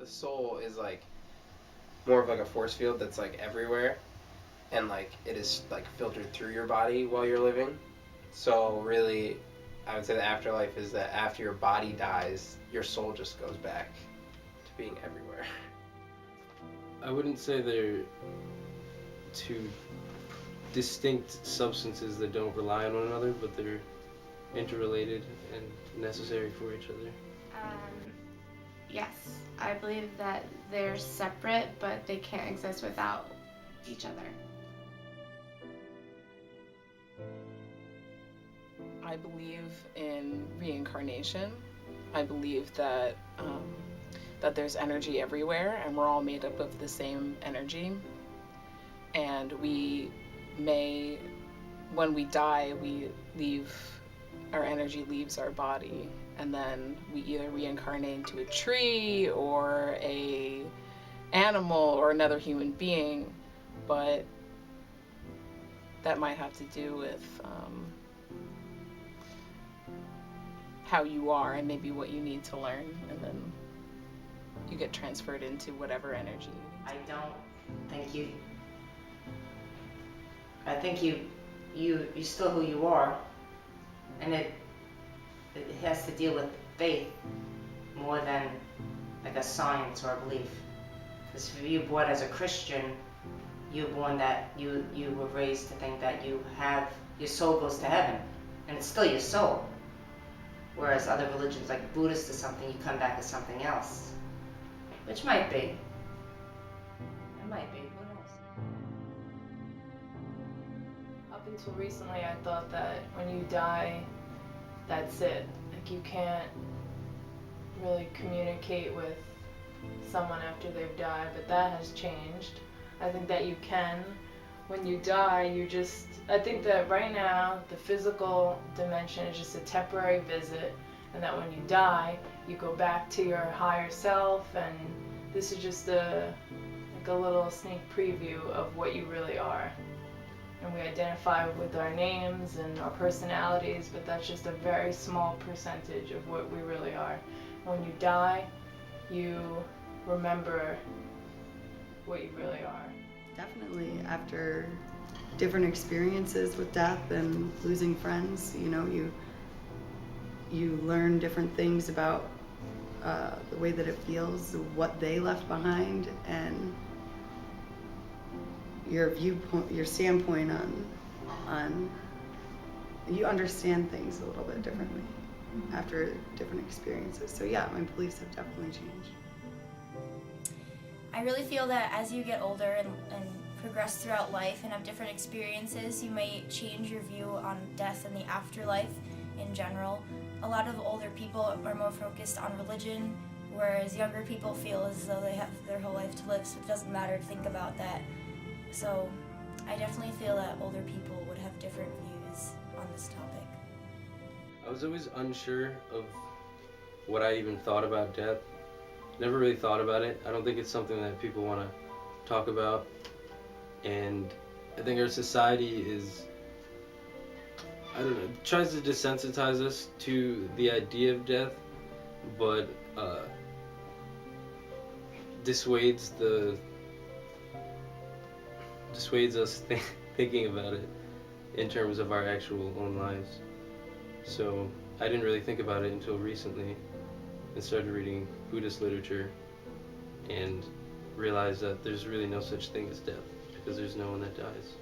soul is like more of like a force field that's like everywhere, and like it is like filtered through your body while you're living. So really, I would say the afterlife is that after your body dies, your soul just goes back to being everywhere. I wouldn't say they're two distinct substances that don't rely on one another, but they're interrelated and necessary for each other. Yes, I believe that they're separate, but they can't exist without each other. I believe in reincarnation. I believe that that there's energy everywhere, and we're all made up of the same energy. And we may, when we die, our energy leaves our body, and then we either reincarnate into a tree or a animal or another human being, but that might have to do with how you are and maybe what you need to learn, and then you get transferred into whatever energy. I don't think you. I think you're still who you are, and it has to deal with faith more than like a science or a belief. Because if you're born as a Christian, you're born that you were raised to think that your soul goes to heaven, and it's still your soul. Whereas other religions like Buddhist or something, you come back as something else, which might be. It might be. Who knows? Up until recently, I thought that when you die, that's it. Like, you can't really communicate with someone after they've died, but that has changed. I think that you can. When you die, I think that right now, the physical dimension is just a temporary visit, and that when you die, you go back to your higher self, and this is just a little sneak preview of what you really are. And we identify with our names and our personalities, but that's just a very small percentage of what we really are. When you die, you remember what you really are. Definitely, after different experiences with death and losing friends, you learn different things about the way that it feels, what they left behind, and your viewpoint, your standpoint on you understand things a little bit differently after different experiences. So yeah, my beliefs have definitely changed. I really feel that as you get older and progress throughout life and have different experiences, you may change your view on death and the afterlife in general. A lot of older people are more focused on religion, whereas younger people feel as though they have their whole life to live, so it doesn't matter to think about that. So I definitely feel that older people would have different views on this topic. I was always unsure of what I even thought about death. Never really thought about it. I don't think it's something that people want to talk about. And I think our society tries to desensitize us to the idea of death, but dissuades us thinking about it in terms of our actual own lives. So I didn't really think about it until recently, and started reading Buddhist literature and realized that there's really no such thing as death, because there's no one that dies.